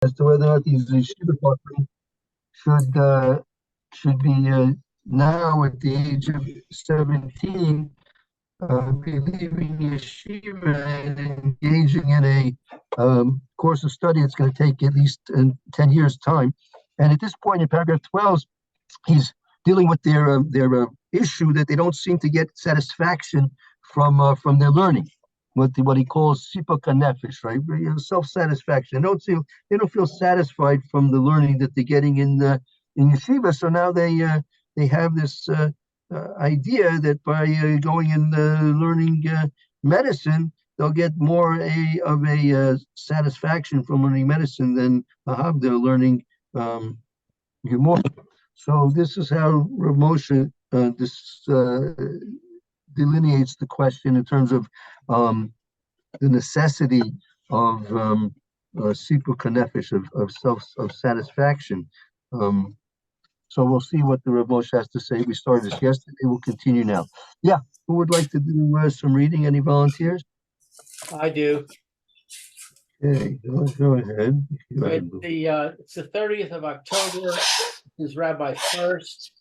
as to whether or not these yeshiva bachrim should be now at the age of 17 be leaving yeshiva and engaging in a course of study. It's going to take at least 10 years' time. And at this point in paragraph 12, he's dealing with their issue that they don't seem to get satisfaction from their learning. What he calls sipuk nefesh, right? Self-satisfaction. They don't feel satisfied from the learning that they're getting in yeshiva. So now they have this idea that by going and learning medicine, they'll get more of a satisfaction from learning medicine than they're learning Gemara. So this is how Rav Moshe this delineates the question in terms of the necessity of sipuk nefesh, of satisfaction. So we'll see what the Rav Moshe has to say. We started this yesterday. We'll continue now. Yeah, who would like to do some reading? Any volunteers? I do. Okay, go ahead. It's the 30th of October. This is Rabbi Furst,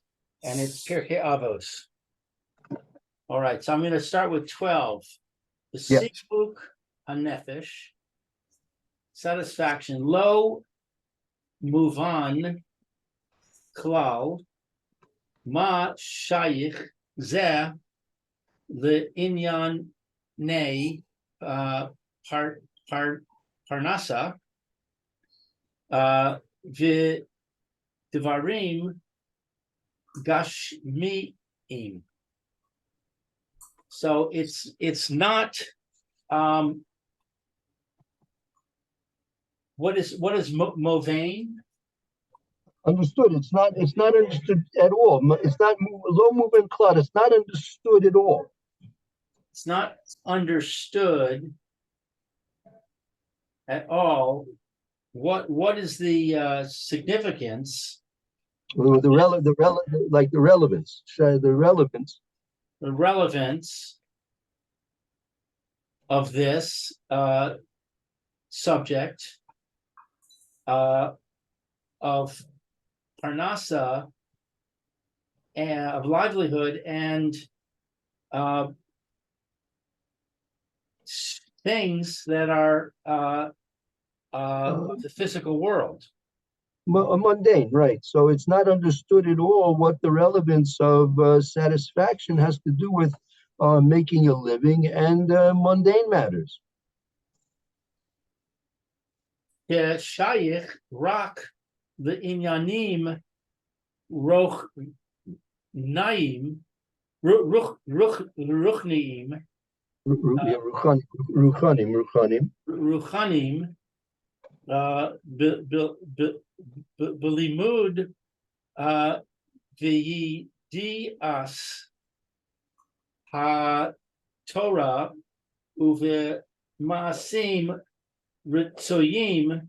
and it's Pierke Avos. All right, so I'm going to start with 12. The sipuk hanefesh, satisfaction. Lo muvan klal ma shayich zeh le'inyan nei parnasa v'devarim gashmiim. So it's not what is movain? Understood. It's not understood at all. It's not low movement clot. It's not understood at all. It's not understood at all. What is the significance? The relevance. The relevance of this subject of parnasa and of livelihood and things that are of the physical world. Mundane, right? So it's not understood at all what the relevance of satisfaction has to do with making a living and mundane matters. Shayich rak the inyanim roch naim ruchniim ruchanim belimud v'yidias ha-Torah uve-maasim ritzoyim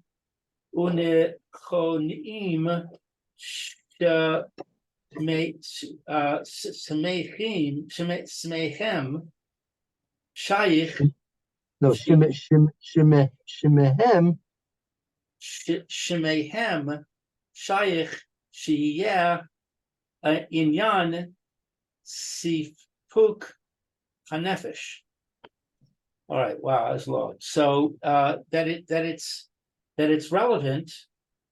unechonim shemechem shayich shemehem shayich sheyeh inyan sipuk hanefesh. All right, wow, that's long. So that it's relevant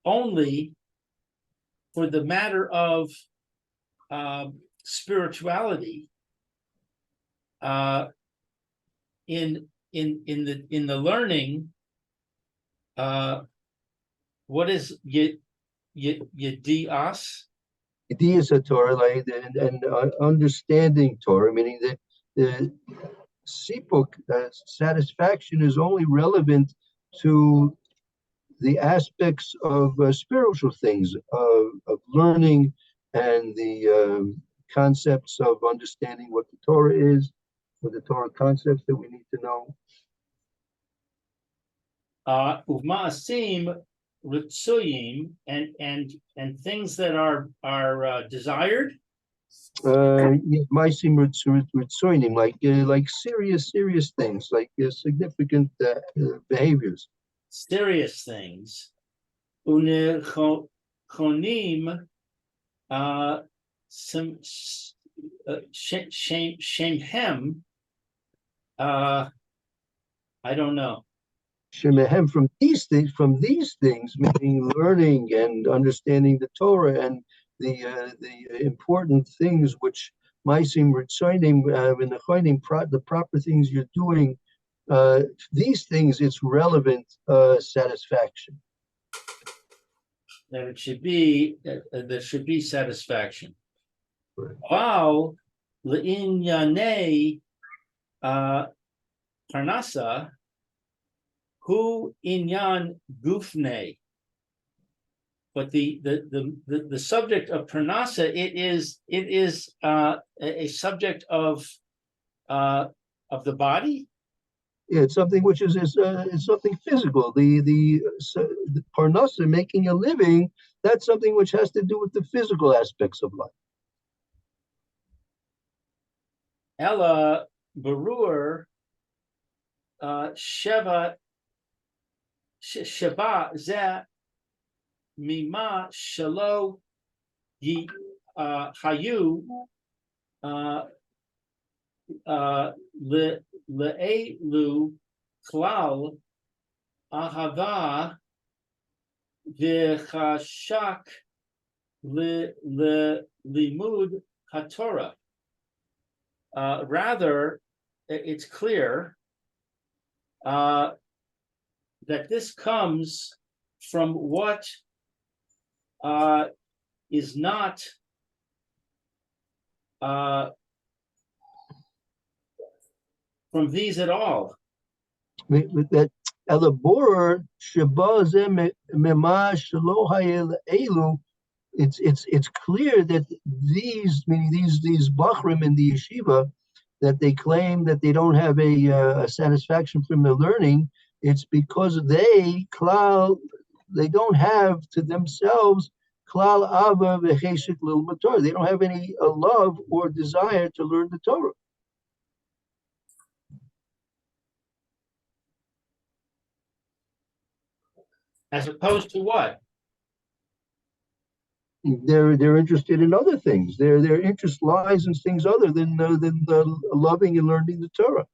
only for the matter of spirituality in the learning. What is yedias? Yedias a Torah, like, and understanding Torah, meaning that the sipuk, satisfaction, is only relevant to the aspects of spiritual things, of learning, and the concepts of understanding what the Torah is, what the Torah concepts that we need to know. Uvma'asim ritzuyim, and things that are desired. Ma'asim ritzoyim, like serious things, like significant behaviors. Serious things. Unechonim Shemhem. I don't know. Shemehem, from these things, meaning learning and understanding the Torah and the important things which Maisim Ritzonim in the Chonim, the proper things you're doing. These things, it's relevant satisfaction. That it should be there should be satisfaction. Right. Wow, le'inyane parnasa hu inyan gufne. But the subject of parnasa, it is a subject of the body. Yeah, it's something which is it's something physical. The parnasa, making a living, that's something which has to do with the physical aspects of life. Ella berur sheva zeh mima shelo hayu le'elu klal ahava v'chashak limud haTorah. Rather, it's clear that this comes from what is not from these at all. That elabor sheba ze mema shelo hayel elu. It's clear that these, meaning these bachrim in the yeshiva, that they claim that they don't have a satisfaction from their learning. It's because they don't have to themselves klal ava v'cheshek l'ilmud Torah. They don't have any love or desire to learn the Torah. As opposed to what? They're interested in other things. Their interest lies in things other than loving and learning the Torah.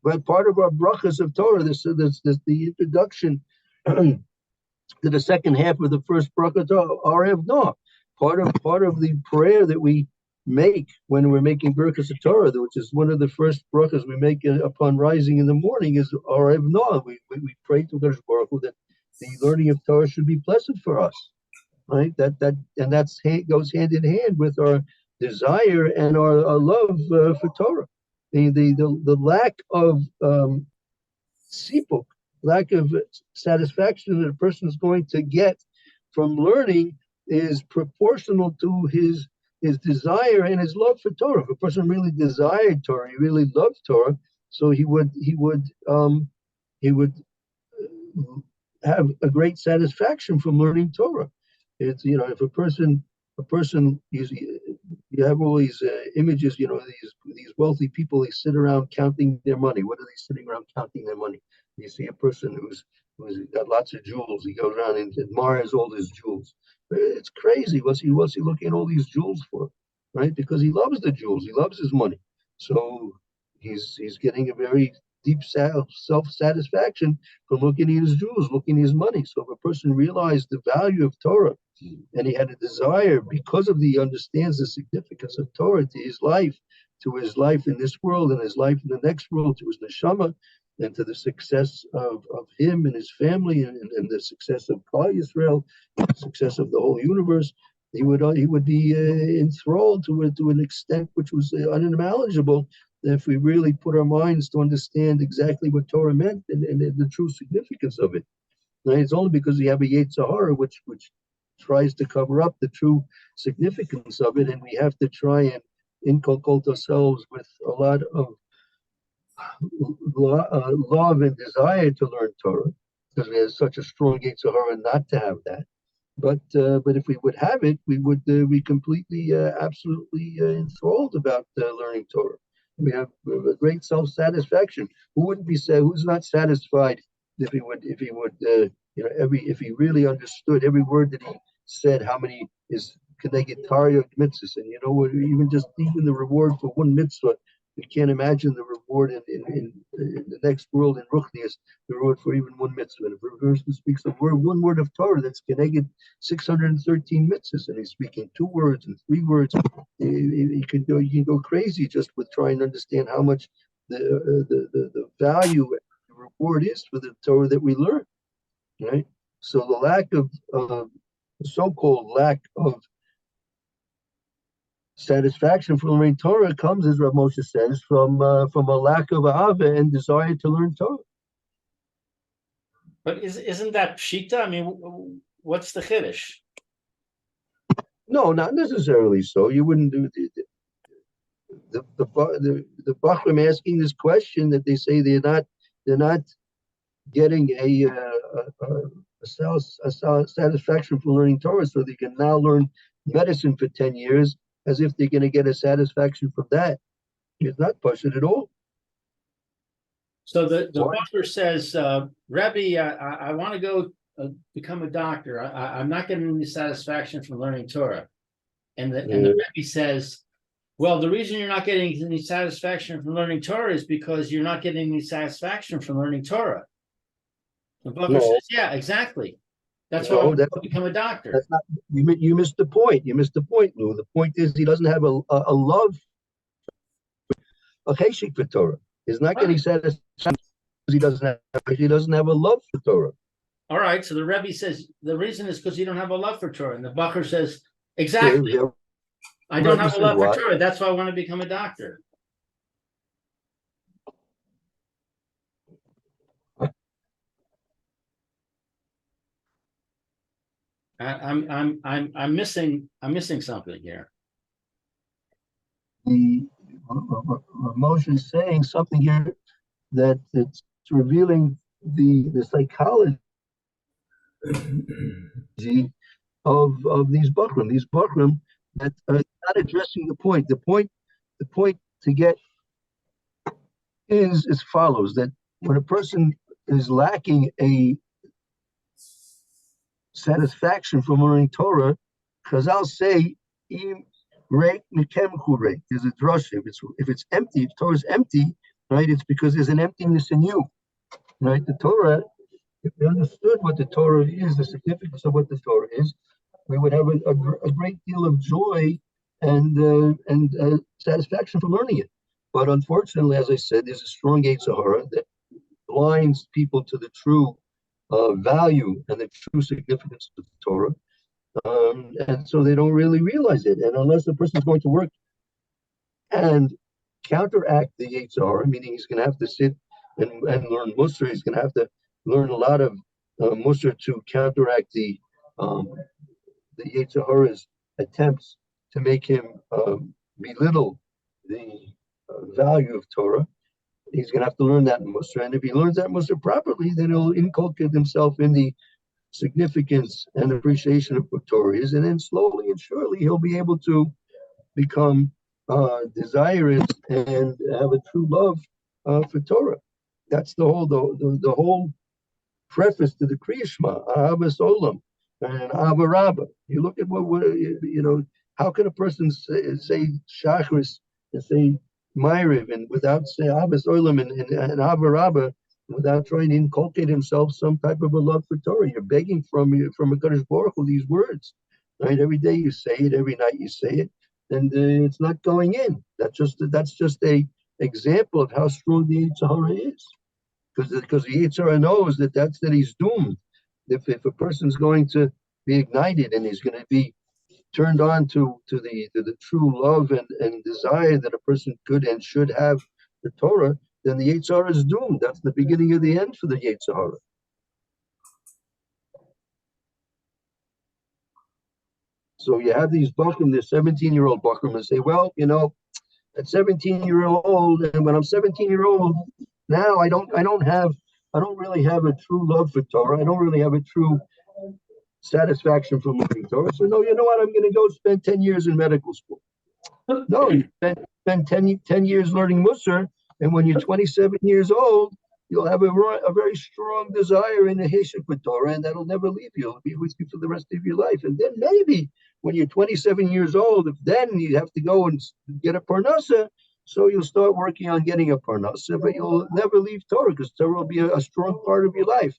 But part of our brachas of Torah, this the introduction to the second half of the first bracha Torah, Arev Noah. Part of the prayer that we make when we're making brachas of Torah, which is one of the first brachas we make upon rising in the morning, is Arev Noah. We pray to Kadosh Baruch Hu that the learning of Torah should be pleasant for us. Right, that's goes hand in hand with our desire and our love for Torah. The lack of sipuk, lack of satisfaction that a person is going to get from learning is proportional to his desire and his love for Torah. If a person really desired Torah, he really loved Torah, so he would have a great satisfaction from learning Torah. It's, if a person you have all these images, these wealthy people, they sit around counting their money. What are they sitting around counting their money? You see a person who's got lots of jewels. He goes around and admires all his jewels. It's crazy. What's he looking at all these jewels for? Right? Because he loves the jewels. He loves his money. So he's getting a very deep self-satisfaction from looking at his jewels, looking at his money. So if a person realized the value of Torah and he had a desire because of understands the significance of Torah to his life in this world and his life in the next world, to his neshama, and to the success of him and his family and the success of Klal Yisrael, the success of the whole universe, he would be enthralled to an extent which was unimaginable if we really put our minds to understand exactly what Torah meant and the true significance of it. Now, it's only because we have a Yetzer Hara which tries to cover up the true significance of it, and we have to try and inculcate ourselves with a lot of love and desire to learn Torah, because we have such a strong Yetzer Hara not to have that. But if we would have it, we would be completely, absolutely enthralled about learning Torah. We have a great self-satisfaction. Who's not satisfied if he would if he really understood every word that he said, how many is keneged mitzvahs, and even the reward for one mitzvah, you can't imagine the reward in the next world in Ruchnias, the reward for even one mitzvah. And if a person speaks one word of Torah, that's keneged 613 mitzvahs, and he's speaking 2 words and 3 words. You can go crazy just with trying to understand how much the value and the reward is for the Torah that we learn. Right? So the so-called lack of satisfaction from learning Torah comes, as Rav Moshe says, from a lack of ahava and desire to learn Torah. But isn't that pshita? I mean, what's the chiddush? No, not necessarily so. You wouldn't do the Bachram asking this question that they say they're not getting a satisfaction from learning Torah, so they can now learn medicine for 10 years as if they're going to get a satisfaction from that. It's not pashut at all. So the Bacher says, Rebbe, I want to go become a doctor. I'm not getting any satisfaction from learning Torah. And the Rebbe says, well, the reason you're not getting any satisfaction from learning Torah is because you're not getting any satisfaction from learning Torah. The Bacher says, yeah, exactly. That's why I want to become a doctor. That's not, you missed the point. You missed the point, Lou. The point is he doesn't have a love, a cheshik for Torah. He's not getting satisfaction because he doesn't have a love for Torah. All right. So the Rebbe says the reason is because you don't have a love for Torah. And the Bacher says, exactly. Yeah. I don't have a love for Torah. That's why I want to become a doctor. I'm missing something here. The Moshe is saying something here that it's revealing the psychology of these Bachram that are not addressing the point. The point to get is as follows: that when a person is lacking a satisfaction from learning Torah, Chazal say, there's a drush. If it's empty, if Torah is empty, right, it's because there's an emptiness in you. Right? The Torah, if we understood what the Torah is, the significance of what the Torah is, we would have a great deal of joy and satisfaction from learning it. But unfortunately, as I said, there's a strong Yetzer Hara that blinds people to the true value and the true significance of the Torah. And so they don't really realize it. And unless the person is going to work and counteract the Yetzer Hara, meaning he's going to have to sit and learn Musar, he's going to have to learn a lot of Musar to counteract the Yetzer Hara's attempts to make him belittle the value of Torah. He's going to have to learn that Musar. And if he learns that Musar properly, then he'll inculcate himself in the significance and appreciation of what Torah is, and then slowly and surely he'll be able to become desirous and have a true love for Torah. That's the whole preface to the Kriya Shema, Avos Olam and Ava Rabbah. You look at how can a person say Shachris and say Ma'ariv and without say Avos Olam and Ava Rabbah, without trying to inculcate himself some type of a love for Torah? You're begging from a Kadosh Baruch Hu these words, right? Every day you say it, every night you say it, and it's not going in. That's just a example of how strong the Yetzer Hara is, because the Yetzer Hara knows that he's doomed. If a person's going to be ignited and he's going to be turned on to the true love and desire that a person could and should have for Torah, then the Yetzer Hara is doomed. That's the beginning of the end for the Yetzer Hara. So you have these Bachram, this 17-year-old Bachram, and say, well, at 17-year-old, and when I'm 17-year-old, now I don't really have a true love for Torah. I don't really have a true satisfaction from learning Torah. So no, you know what? I'm going to go spend 10 years in medical school. No, you spend 10 years learning Musar, and when you're 27 years old, you'll have a very strong desire in the Heshek for Torah, and that'll never leave you. It'll be with you for the rest of your life. And then maybe when you're 27 years old, if then you have to go and get a parnasa, so you'll start working on getting a parnasa, but you'll never leave Torah because Torah will be a strong part of your life.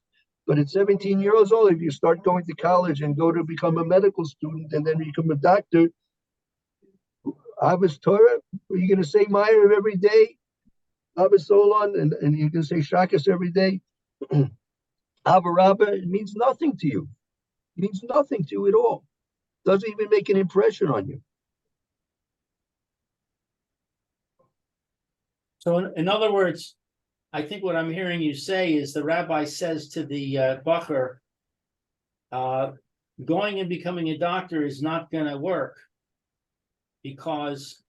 But at 17 years old, if you start going to college and go to become a medical student and then become a doctor, Avos Torah, are you going to say Meyer every day? Avos Solon, and you can say Shakas every day. Avarabba, it means nothing to you. It means nothing to you at all. Doesn't even make an impression on you. So in other words, I think what I'm hearing you say is the rabbi says to the bacher, going and becoming a doctor is not going to work because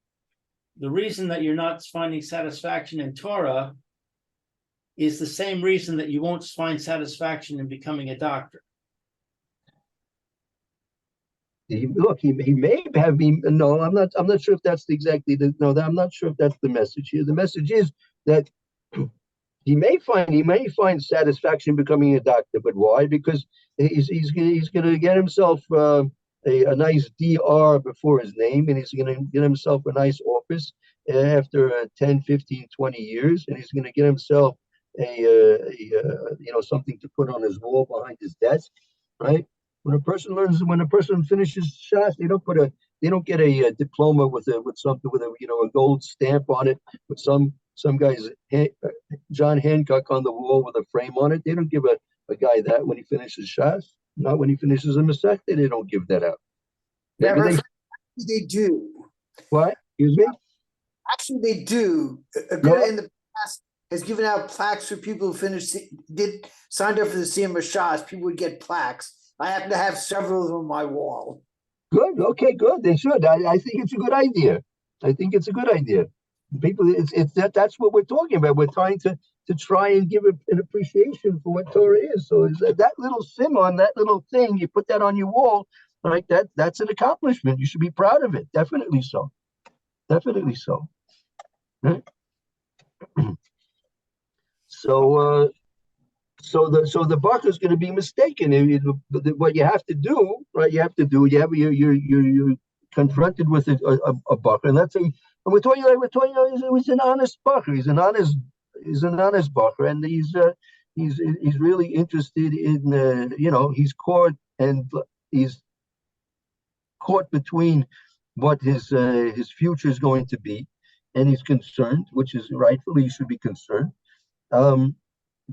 the reason that you're not finding satisfaction in Torah is the same reason that you won't find satisfaction in becoming a doctor. Look, he may have been. No, I'm not sure if that's I'm not sure if that's the message here. The message is that he may find satisfaction becoming a doctor, but why? Because he's going to get himself a nice DR before his name, and he's going to get himself a nice office after 10, 15, 20 years, and he's going to get himself something to put on his wall behind his desk, right? When a person finishes Shas, they don't get a diploma with a gold stamp on it with some guy's John Hancock on the wall with a frame on it. They don't give a guy that when he finishes Shas. Not when he finishes a Masechta, they don't give that out. Maybe they do. What? Excuse me? Actually, they do. A good in the past has given out plaques for people who signed up for the Siyum Shas. People would get plaques. I happen to have several of them on my wall. Good. Okay. Good. They should. I think it's a good idea. People, that's what we're talking about. We're trying to try and give an appreciation for what Torah is. So that little simon, that little thing, you put that on your wall, like that's an accomplishment. You should be proud of it. Definitely so. Right? So the bacher is going to be mistaken. What you have to do, right? You're confronted with a bacher, and let's say, and we're talking he's an honest bacher. He's an honest bacher, and he's really interested in he's caught between what his future is going to be, and he's concerned, which is rightfully he should be concerned.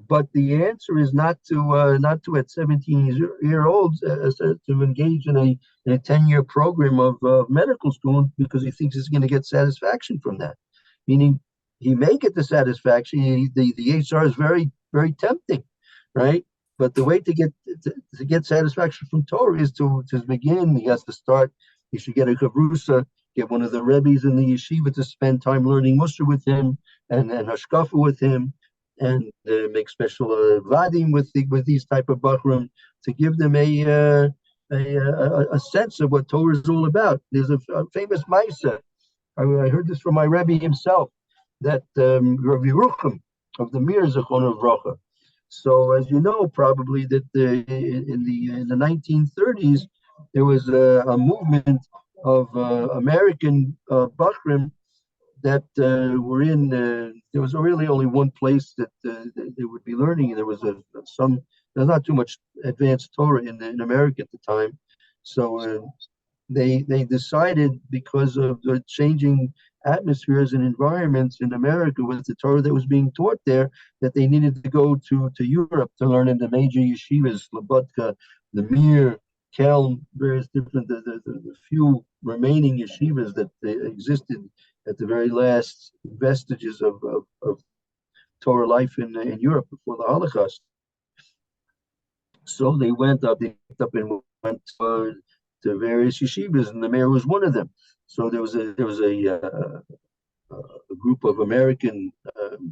But the answer is not to at 17-year-olds to engage in a 10-year program of medical school because he thinks he's going to get satisfaction from that. Meaning, he may get the satisfaction. The HR is very, very tempting, right? But the way to get satisfaction from Torah is to begin. He has to start. He should get a kavrusa, get one of the rebbes in the yeshiva to spend time learning Musar with him and hashkafa with him. And make special vadim with these type of bachrim to give them a sense of what Torah is all about. There's a famous Maisa. I heard this from my Rebbe himself, that Rav Yerucham of the Mir Zechon Uvracha. So as you know, probably that in the 1930s there was a movement of American bachrim that were in. There was really only one place that they would be learning. There was there's not too much advanced Torah in America at the time, so they decided, because of the changing atmospheres and environments in America with the Torah that was being taught there, that they needed to go to Europe to learn in the major yeshivas, Slobodka, the Mir, Kelm, various different the few remaining yeshivas that existed at the very last vestiges of Torah life in Europe before the Holocaust. So they went up and went to various yeshivas, and the mayor was one of them. So there was a group of American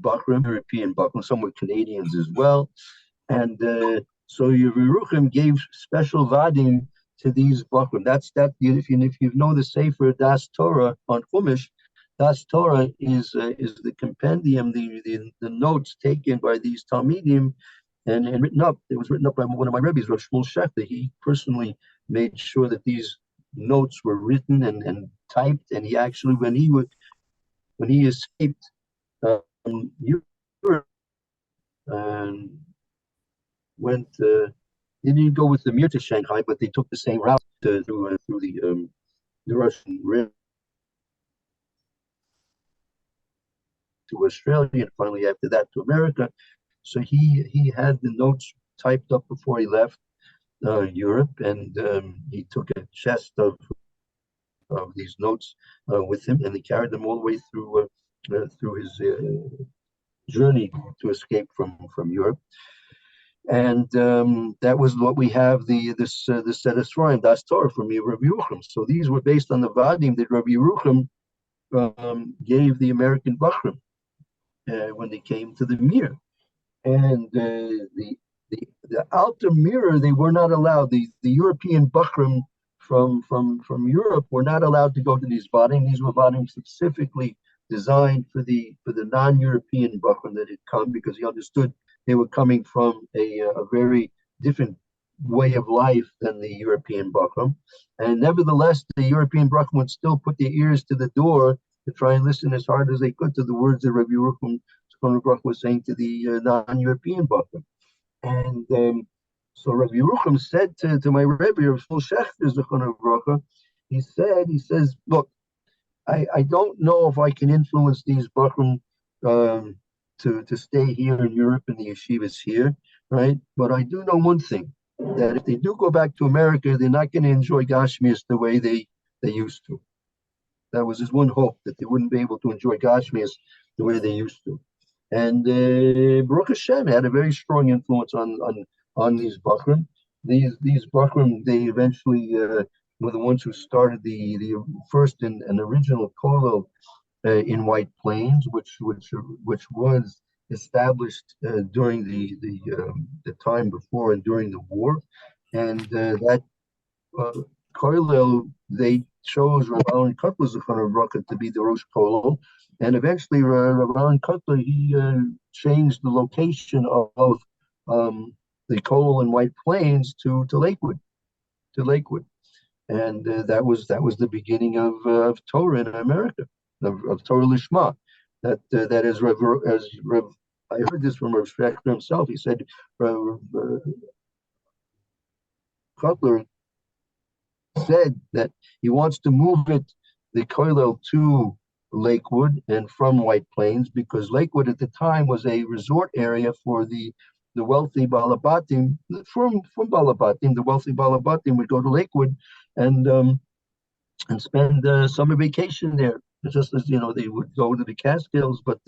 Bachrim, European Bachrim, some were Canadians as well, and so Yeruchim gave special vadim to these Bachrim. That's if you know the Sefer Das Torah on Chumash, Das Torah is the compendium, the notes taken by these Talmidim and written up. It was written up by one of my rabbis, Rav Shmuel Schechter. He personally made sure that these notes were written and typed. And he actually, when he escaped Europe and went, they didn't go with the Mir to Shanghai, but they took the same route through the Russian River to Australia, and finally after that to America. So he had the notes typed up before he left Europe, and he took a chest of these notes with him, and he carried them all the way through his journey to escape from Europe. And that was what we have this set of Sforim, Das Torah from Rabbi Yerucham. So these were based on the Vadim that Rabbi Yerucham gave the American Bachrim when they came to the Mir. And the outer mirror, they were not allowed. The European Bachrim from Europe were not allowed to go to these Vadim. These were Vadim specifically designed for the non-European Bachrim that had come, because he understood they were coming from a very different way of life than the European Bachrim. And nevertheless, the European Bachrim would still put their ears to the door to try and listen as hard as they could to the words that Rabbi Yerucham was saying to the non-European Bachrim. And so Rabbi Yerucham said to my Rebbe, Rav Shmuel Schechter, Zechron Bracha, he says, look, I don't know if I can influence these Bachrim to stay here in Europe and the yeshivas here, right? But I do know one thing, that if they do go back to America, they're not going to enjoy Gashmias the way they used to. That was his one hope, that they wouldn't be able to enjoy Gashmias the way they used to. And Baruch Hashem had a very strong influence on these Bachrim. These Bachrim, they eventually were the ones who started the first and original kollel in White Plains, which was established during the time before and during the war, and that kollel, they chose Rav Aaron Kotler Zechron Bracha to be the Rosh Kollel, and eventually Rav Aaron Kotler, he changed the location of the kollel in White Plains to Lakewood, and that was the beginning of Torah in America, of Torah Lishma. That is Rav, I heard this from Rav Schechter himself. He said Kotler said that he wants to move the kollel to Lakewood and from White Plains, because Lakewood at the time was a resort area for the wealthy Balabatim. From Balabatim, the wealthy Balabatim would go to Lakewood and spend summer vacation there. Just as they would go to the Catskills, but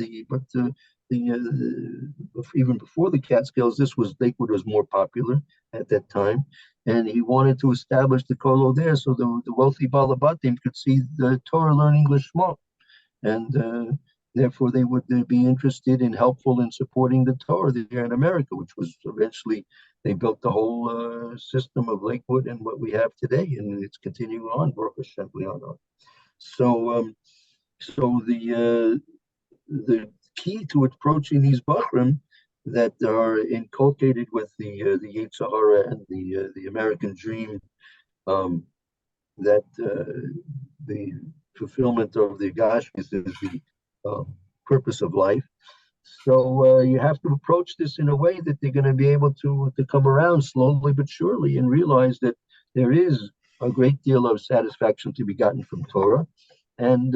even before the Catskills, Lakewood was more popular at that time, and he wanted to establish the kollel there so the wealthy Balabatim could see the Torah, learn English more, and therefore they would be interested and helpful in supporting the Torah there in America, which was eventually they built the whole system of Lakewood and what we have today, and it's continuing on, Baruch Hashem, on. So the key to approaching these Bachrim that are inculcated with the Yetzer Hara and the American dream, that the fulfillment of the Gashmis is the purpose of life. So you have to approach this in a way that they're going to be able to come around slowly but surely and realize that there is a great deal of satisfaction to be gotten from Torah. And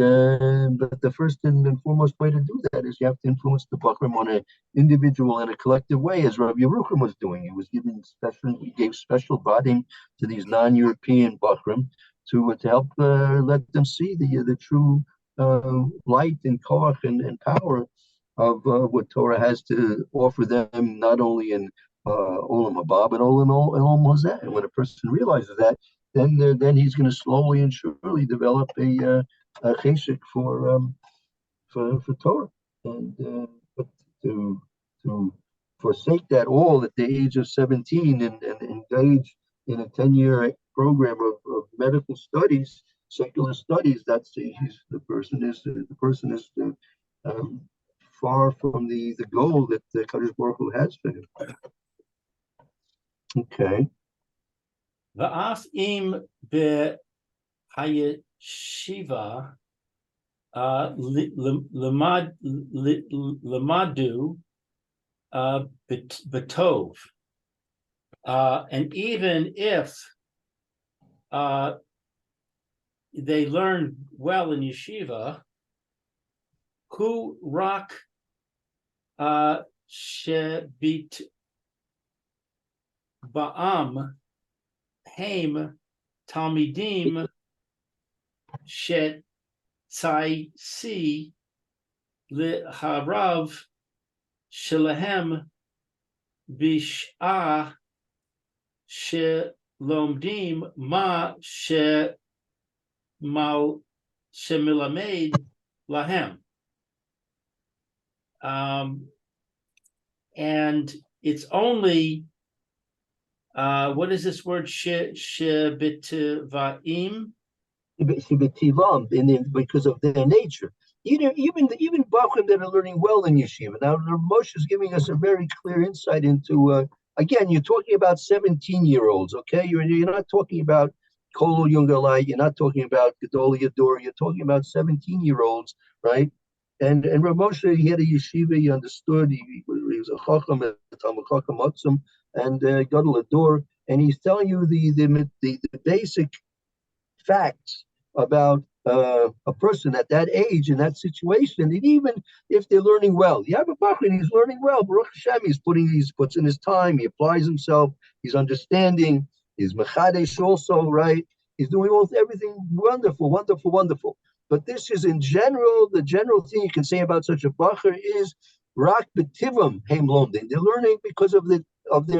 but the first and foremost way to do that is you have to influence the Bachrim on an individual and a collective way, as Rabbi Yerucham was doing. He gave special vadim to these non-European Bachrim to help let them see the true light and koach and power of what Torah has to offer them, not only in Olam Haba, but all in Olam Hazeh. And when a person realizes that, then he's going to slowly and surely develop a cheshek for Torah, and but to forsake that all at the age of 17 and engage in a 10-year program of medical studies secular studies, the person is far from the goal that the Kadosh Baruch Hu has for him. Okay. Va'af im behayeshiva lemadu betov. And even if they learn well in yeshiva, hu rak shebit ba'am haim talmidim shet tzai leharav shelahem bish'ah shelomdim ma shemilamed lahem. And it's only what is this word? Shebitvaim? Because of their nature. Even Bachrim that are learning well in yeshiva. Now, Moshe is giving us a very clear insight into. Again, you're talking about 17-year-olds. Okay, you're not talking about Kol Yungalai. You're not talking about Gedol Yador. You're talking about 17-year-olds, right? And Rav Moshe, he had a yeshiva. He understood. He was a chacham, a talmid chacham atzum, and Gadol Ador. And he's telling you the basic facts about a person at that age in that situation, and even if they're learning well. You have a Bachrin, he's learning well. Baruch Hashem, he puts in his time, he applies himself, he's understanding, he's mechadesh also, right? He's doing everything wonderful, wonderful, wonderful. But this is in general, the general thing you can say about such a Bachar is rak b'tivam heim lomdim. They're learning because of their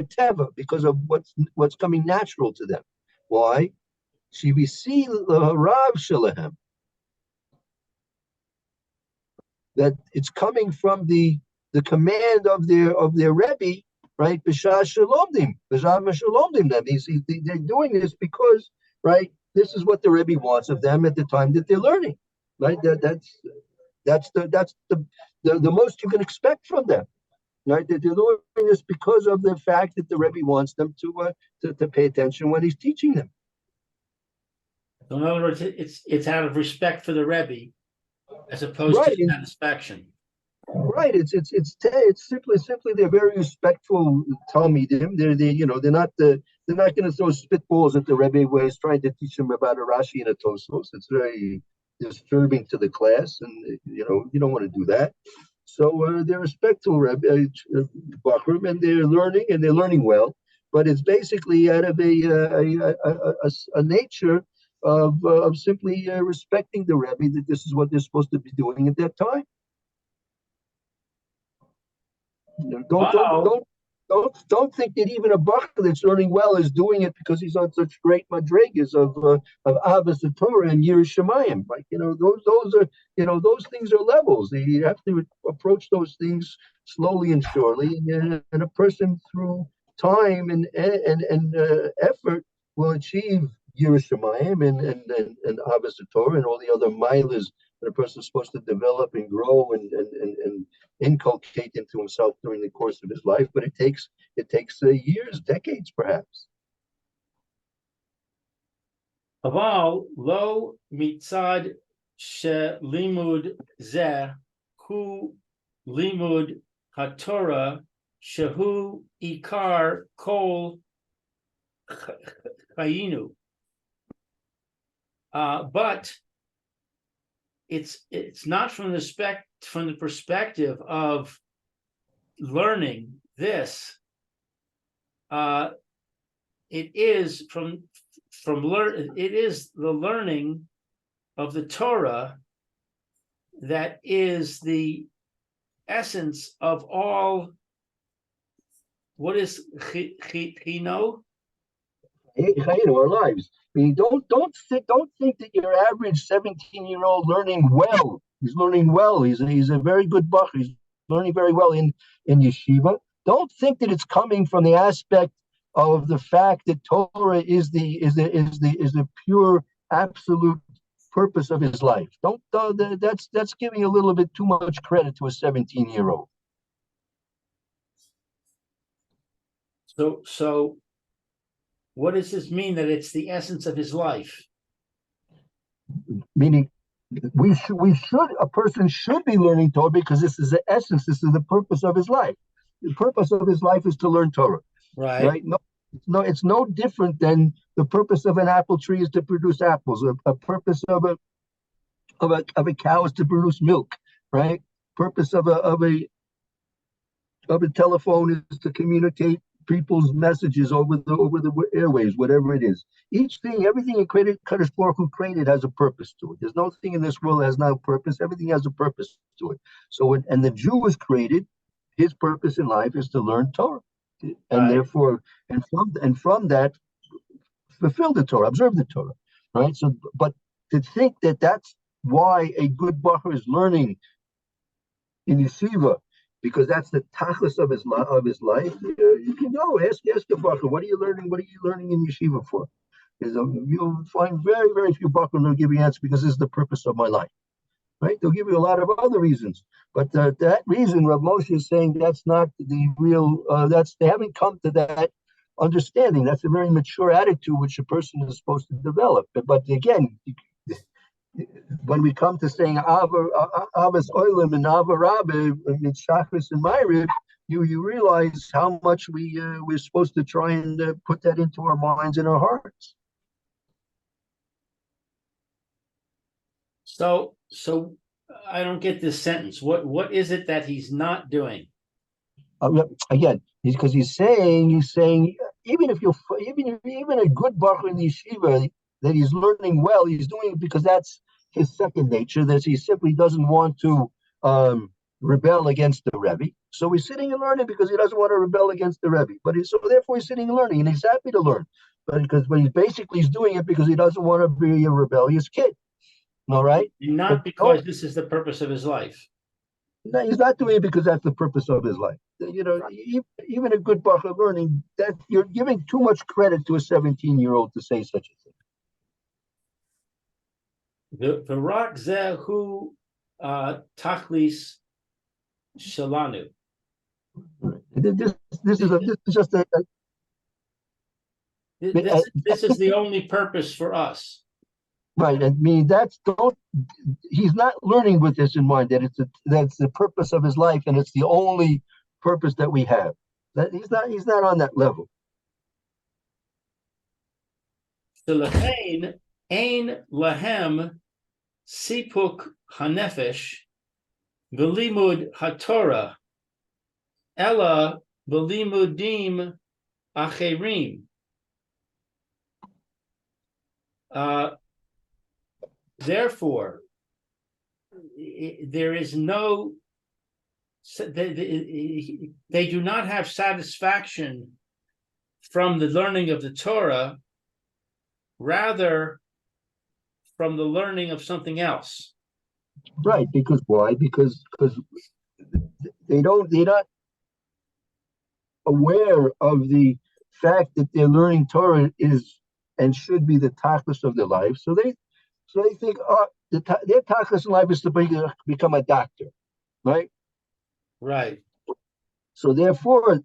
teva, because of what's coming natural to them. Why? Shivisi Rav Shalahem. That it's coming from the command of their Rebbe, right? B'shah shalomdim, b'shah shalomdim. That means they're doing this because, right? This is what the Rebbe wants of them at the time that they're learning, right? That's the most you can expect from them, right? That they're doing this because of the fact that the Rebbe wants them to pay attention when he's teaching them. So in other words, it's out of respect for the Rebbe, as opposed to satisfaction. Right. It's simply they're very respectful talmidim. They're not going to throw spitballs at the Rebbe where he's trying to teach them about a Rashi and a Tosfos. It's very disturbing to the class, and you don't want to do that. So they're respectful Rebbe Bachrim, and they're learning well. But it's basically out of a nature of simply respecting the Rebbe, that this is what they're supposed to be doing at that time. Don't think that even a Bach that's learning well is doing it because he's on such great madrigas of Avos the Torah and Yiras Shamayim. Like those things are levels. You have to approach those things slowly and surely, and a person through time and effort will achieve Yiras Shamayim and Avos the Torah and all the other milas that a person is supposed to develop and grow and inculcate into himself during the course of his life. But it takes years, decades, perhaps. Aval lo mitzad she limud zeh hu limud haTorah shehu ikar kol chayinu. But it's not from the perspective of learning this. It is it is the learning of the Torah that is the essence of all. What is chino? Our lives. I mean, don't think that your average 17-year-old learning well. He's learning well. He's a very good bach. He's learning very well in yeshiva. Don't think that it's coming from the aspect of the fact that Torah is the pure absolute purpose of his life. Don't that's giving a little bit too much credit to a 17-year-old. So what does this mean that it's the essence of his life? Meaning a person should be learning Torah because this is the essence, this is the purpose of his life. The purpose of his life is to learn Torah. Right? No, it's no different than the purpose of an apple tree is to produce apples. A purpose of a cow is to produce milk, right? Purpose of a telephone is to communicate people's messages over the airways, whatever it is. Each thing, everything in Kadosh Baruch Hu created has a purpose to it. There's no thing in this world that has no purpose. Everything has a purpose to it. So, and the Jew was created. His purpose in life is to learn Torah, and therefore, and from that, fulfill the Torah, observe the Torah, right? So, but to think that that's why a good bacher is learning in yeshiva, because that's the tachlis of his life. You can go ask the bacher, what are you learning? What are you learning in yeshiva for? You'll find very, very few bacher will give you answer because this is the purpose of my life. Right? They'll give you a lot of other reasons, but that reason, Rav Moshe is saying that's not the real. They haven't come to that understanding. That's a very mature attitude which a person is supposed to develop. But again, when we come to saying Avos Oilim and Ava Rabbe and Shachris and Ma'ariv, you realize how much we're supposed to try and put that into our minds and our hearts. So I don't get this sentence. What is it that he's not doing? Again, because he's saying even a good baruch in yeshiva that he's learning well, he's doing it because that's his second nature. That he simply doesn't want to rebel against the Rebbe. So he's sitting and learning because he doesn't want to rebel against the Rebbe. So therefore he's sitting and learning, and he's happy to learn. But he's doing it because he doesn't want to be a rebellious kid. All right. Not because this is the purpose of his life. No, he's not doing it because that's the purpose of his life. Even a good baruch learning, that you're giving too much credit to a 17-year-old to say such a thing. The rak zehu tachlis shalanu. This is the only purpose for us. Right. I mean, he's not learning with this in mind, that's the purpose of his life, and it's the only purpose that we have. That he's not on that level. Ein lahem sipuk hanefesh v'limud haTorah ella v'limudim acherim. Therefore, there is no. They do not have satisfaction from the learning of the Torah, rather from the learning of something else. Right? Because why? Because they're not aware of the fact that their learning Torah is and should be the tachlis of their life. So they think, their tachlis in life is to become a doctor, right? Right. So therefore,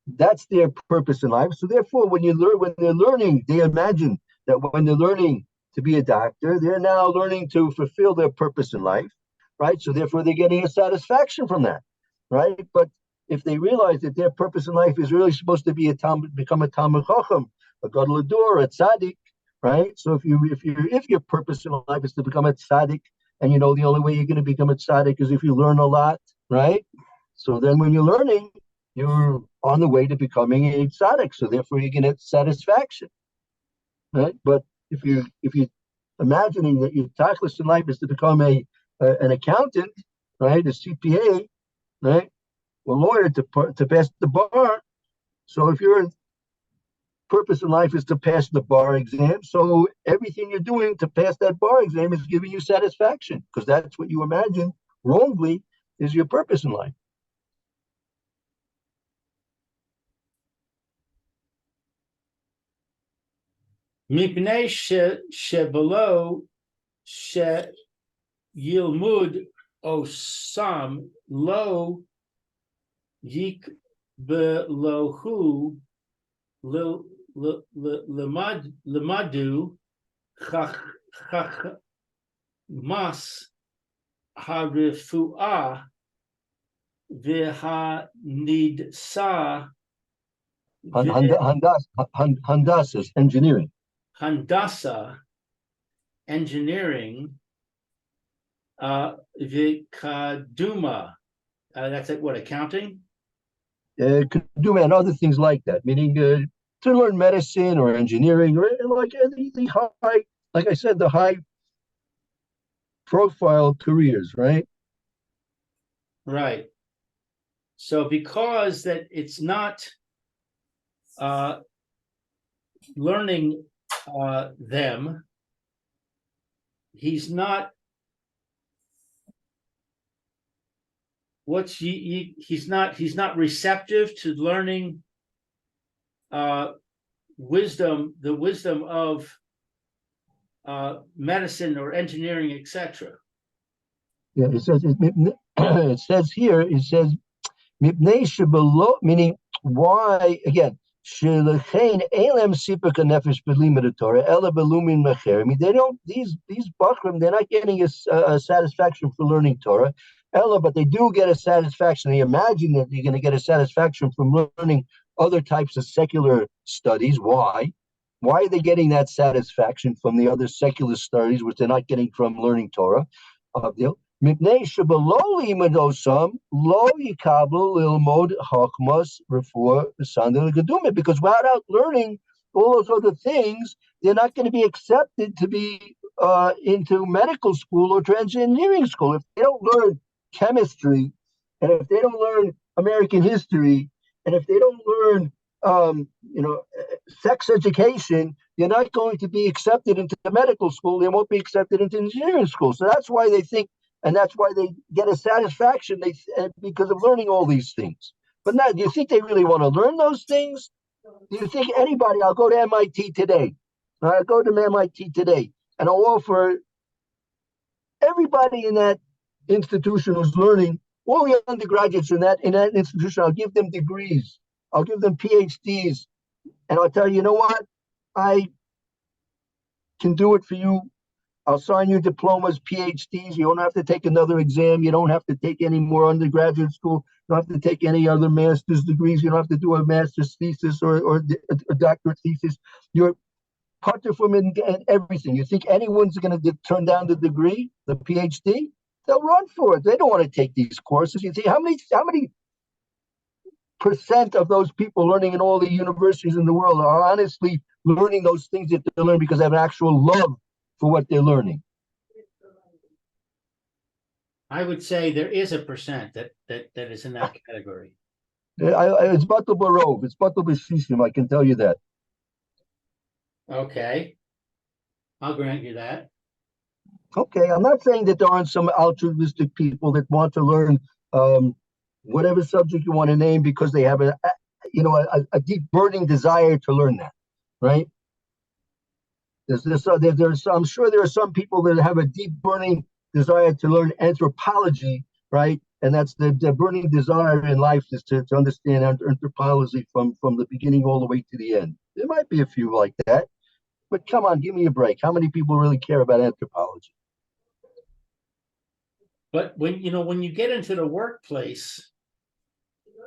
that's their purpose in life. So therefore, when they're learning, they imagine that when they're learning to be a doctor, they're now learning to fulfill their purpose in life, right? So therefore, they're getting a satisfaction from that, right? But if they realize that their purpose in life is really supposed to be become a Talmid Chacham, a Gadol Hador, a tzaddik, right? So if your purpose in life is to become a tzaddik, and the only way you're going to become a tzaddik is if you learn a lot, right? So then when you're learning, you're on the way to becoming a tzaddik. So therefore you're going to get satisfaction, right? But if you're imagining that your tachlis in life is to become an accountant, right, a CPA, right, a lawyer to pass the bar. So if your purpose in life is to pass the bar exam, so everything you're doing to pass that bar exam is giving you satisfaction, because that's what you imagine wrongly is your purpose in life. Mipnei shebelo Yilmud osam lo yik belohu lemadu chach mas harifua v'hanidsa Handasas, engineering. handasa engineering vikaduma. That's it. What, accounting? Kaduma and other things like that, meaning to learn medicine or engineering or like the high, like I said, the high profile careers, right? Right. So because that it's not learning them, he's not he's not receptive to learning the wisdom of medicine or engineering, etc. Yeah, it says it says here, it says meaning why again. I mean, they don't, these Bachrim, they're not getting a satisfaction for learning Torah. Ella, but they do get a satisfaction. They imagine that you're going to get a satisfaction from learning other types of secular studies. Why? Why are they getting that satisfaction from the other secular studies, which they're not getting from learning Torah? Because without learning all those other things, they're not going to be accepted to be into medical school or to engineering school. If they don't learn chemistry, and if they don't learn American history, and if they don't learn sex education, you're not going to be accepted into the medical school. They won't be accepted into engineering school. So that's why they think, and that's why they get a satisfaction because of learning all these things. But now, do you think they really want to learn those things? Do you think anybody, I'll go to MIT today. I'll go to MIT today, and I'll offer everybody in that institution who's learning, all the undergraduates in that institution, I'll give them degrees. I'll give them PhDs. And I'll tell you, you know what? I can do it for you. I'll sign you diplomas, PhDs. You don't have to take another exam. You don't have to take any more undergraduate school. You don't have to take any other master's degrees. You don't have to do a master's thesis or a doctorate thesis. You're parted from it and everything. You think anyone's going to turn down the degree, the PhD? They'll run for it. They don't want to take these courses. You think how many percent of those people learning in all the universities in the world are honestly learning those things that they learn because they have an actual love for what they're learning? I would say there is a percent that is in that category. It's batal barov. It's batal b'shishim. I can tell you that. Okay, I'll grant you that. Okay, I'm not saying that there aren't some altruistic people that want to learn whatever subject you want to name because they have a deep burning desire to learn that, right? I'm sure there are some people that have a deep burning desire to learn anthropology, right? And that's the burning desire in life is to understand anthropology from the beginning all the way to the end. There might be a few like that, but come on, give me a break. How many people really care about anthropology? But when you get into the workplace,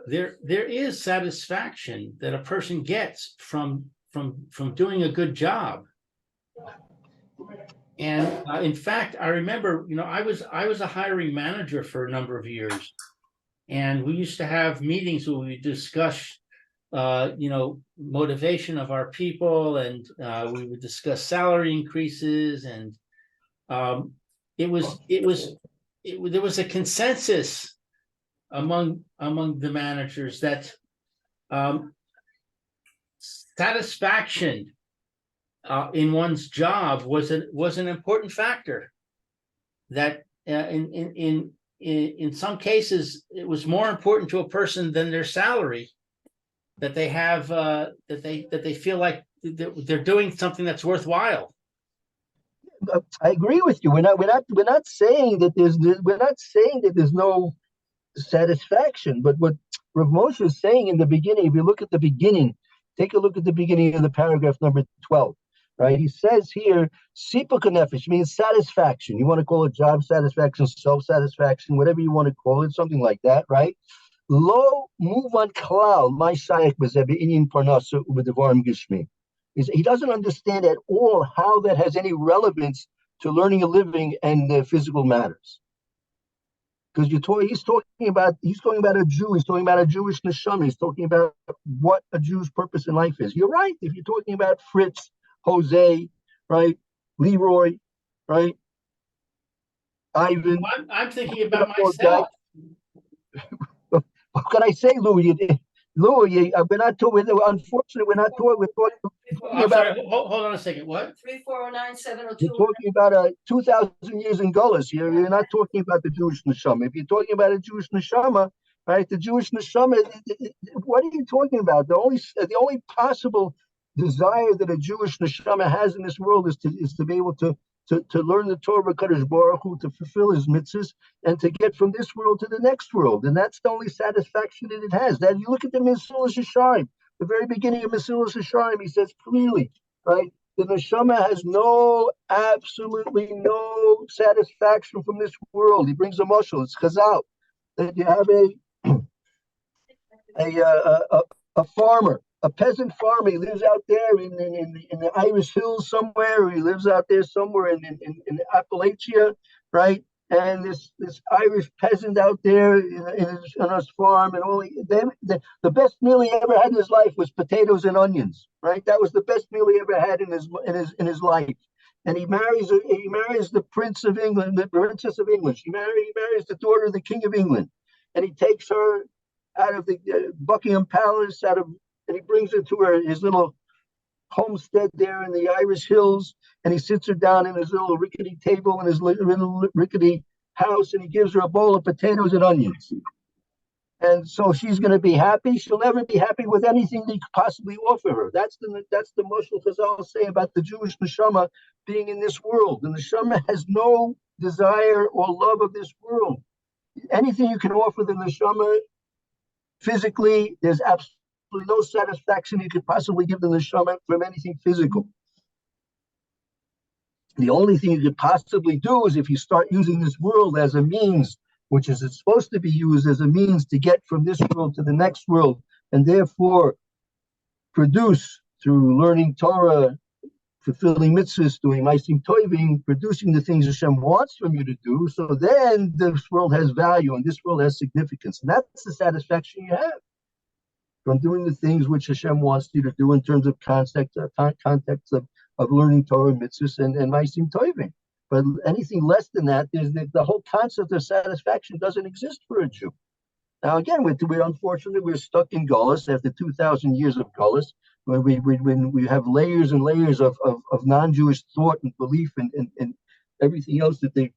there is satisfaction that a person gets from doing a good job. And in fact, I remember, I was a hiring manager for a number of years, and we used to have meetings where we discuss, motivation of our people, and we would discuss salary increases, and there was a consensus among the managers that satisfaction in one's job was an important factor. That in some cases it was more important to a person than their salary. That they have that they feel like they're doing something that's worthwhile. I agree with you. We're not saying that there's no satisfaction. But what Rav Moshe is saying in the beginning, if you look at the beginning, take a look at the beginning of the paragraph number 12, right? He says here, Sipuk nefesh means satisfaction. You want to call it job satisfaction, self-satisfaction, whatever you want to call it, something like that, right? Lo move on klal, my shaykh in parnasa u'b'devarim gishmi. He doesn't understand at all how that has any relevance to learning a living and physical matters. Because he's talking about a Jew, he's talking about a Jewish neshama, he's talking about what a Jew's purpose in life is. You're right. If you're talking about Fritz, Jose, right, Leroy, right, Ivan. I'm thinking about myself. What can I say, Louis? Louis, we're not talking. Unfortunately, we're not talking. We're talking I'm about. sorry, hold on a second. What? 3409702. You're talking about 2,000 years in Gullus. You're not talking about the Jewish neshama. If you're talking about a Jewish neshama, right? The Jewish neshama. What are you talking about? The only possible desire that a Jewish neshama has in this world is to be able to learn the Torah, Kadosh Baruch Hu, to fulfill his mitzvahs, and to get from this world to the next world. And that's the only satisfaction that it has. That you look at the Mesilas Yesharim, the very beginning of Mesilas Yesharim, he says clearly, right? The neshama has absolutely no satisfaction from this world. He brings a mushal. It's chazal that you have a farmer, a peasant farmer. He lives out there in the Irish Hills somewhere. He lives out there somewhere in Appalachia, right? And this Irish peasant out there on his farm, and the best meal he ever had in his life was potatoes and onions, right? That was the best meal he ever had in his life. And he marries the Prince of England, the Princess of England. He marries the daughter of the King of England, and he takes her out of the Buckingham Palace, and he brings her to his little homestead there in the Irish Hills, and he sits her down in his little rickety table in his little rickety house, and he gives her a bowl of potatoes and onions. And so she's going to be happy. She'll never be happy with anything they could possibly offer her. That's the mushal Chazal say about the Jewish neshama being in this world. The neshama has no desire or love of this world. Anything you can offer the neshama physically, there's absolutely no satisfaction you could possibly give the neshama from anything physical. The only thing you could possibly do is if you start using this world as a means, which is it's supposed to be used as a means to get from this world to the next world, and therefore produce through learning Torah, fulfilling mitzvahs, doing ma'asim tovim, producing the things Hashem wants from you to do. So then this world has value and this world has significance, and that's the satisfaction you have from doing the things which Hashem wants you to do in terms of context of learning Torah, mitzvahs, and ma'asim tovim. But anything less than that, the whole concept of satisfaction doesn't exist for a Jew. Now, again, unfortunately, we're stuck in Gullus after 2,000 years of Gullus, when we have layers and layers of non-Jewish thought and belief and everything else that they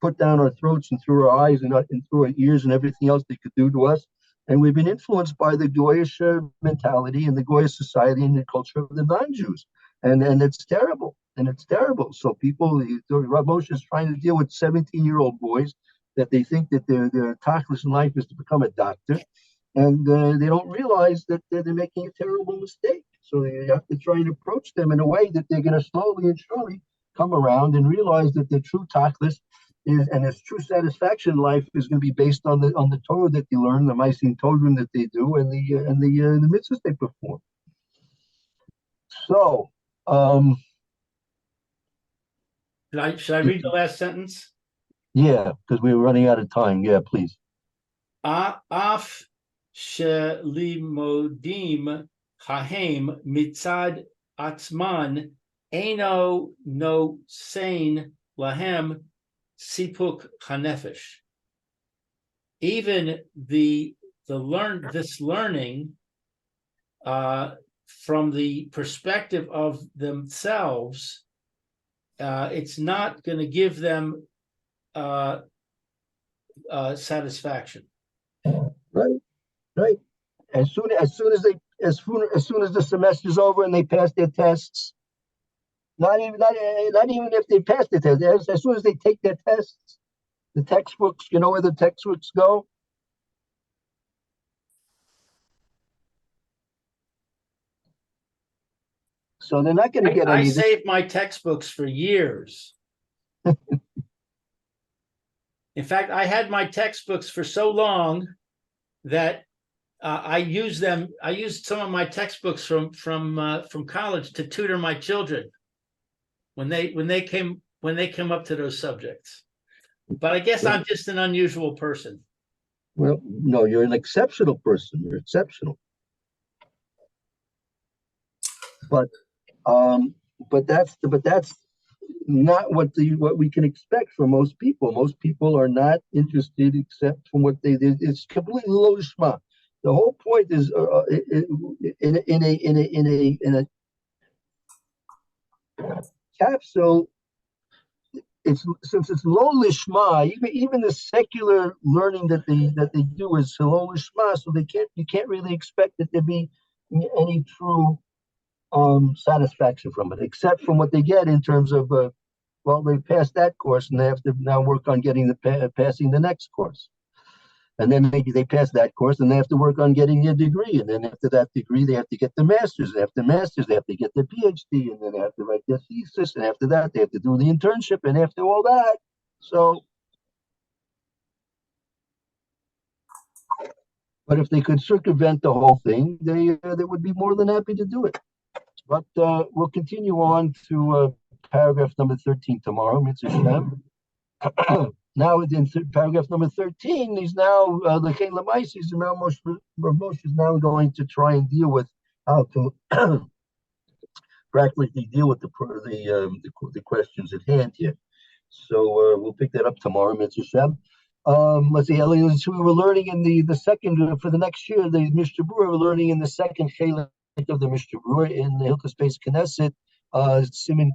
put down our throats and through our eyes and through our ears and everything else they could do to us. And we've been influenced by the Goyish mentality and the Goyish society and the culture of the non-Jews. And it's terrible. And it's terrible. So Rav Moshe is trying to deal with 17-year-old boys that they think that their tachlis in life is to become a doctor. And they don't realize that they're making a terrible mistake. So you have to try and approach them in a way that they're going to slowly and surely come around and realize that their true tachlis is, and its true satisfaction in life is going to be based on the Torah that they learn, the ma'asim tovim that they do, and the mitzvahs they perform. So, should I read the last sentence? Yeah, because we were running out of time. Yeah, please. Af shelimodim hahem mitzad atzman eno no sein lahem sipuk hanefesh. Even this learning from the perspective of themselves, it's not going to give them satisfaction. Right. As soon as the semester's over and they pass their tests, not even if they pass the test. As soon as they take their tests, the textbooks, you know where the textbooks go? So they're not going to get I any. saved my textbooks for years. In fact, I had my textbooks for so long that I used them. I used some of my textbooks from college to tutor my children when they came up to those subjects. But I guess I'm just an unusual person. Well, no, you're an exceptional person. You're exceptional. But that's not what we can expect from most people. Most people are not interested except from what they did. It's completely lo lishma. The whole point is in a capsule. Since it's lo lishma, even the secular learning that they do is lo lishma, so you can't really expect that there be any true satisfaction from it, except from what they get in terms of well, they passed that course and they have to now work on getting passing the next course, and then they pass that course and they have to work on getting their degree, and then after that degree they have to get the master's, and after masters they have to get their PhD, and then they have to write their thesis, and after that they have to do the internship, and after all that, so. But if they could circumvent the whole thing, they would be more than happy to do it. But we'll continue on to paragraph number 13 tomorrow, Mitzvah. Now in paragraph number 13, he's now the Chen Lamais is now Moshe is now going to try and deal with how to practically deal with the questions at hand here. So we'll pick that up tomorrow, Mitzvah. Let's see, we were learning in the second for the next year, the Mishnah Berurah, we're learning in the second Chelik of the Mishnah Berurah in the Hilchos Beis Knesset, Siman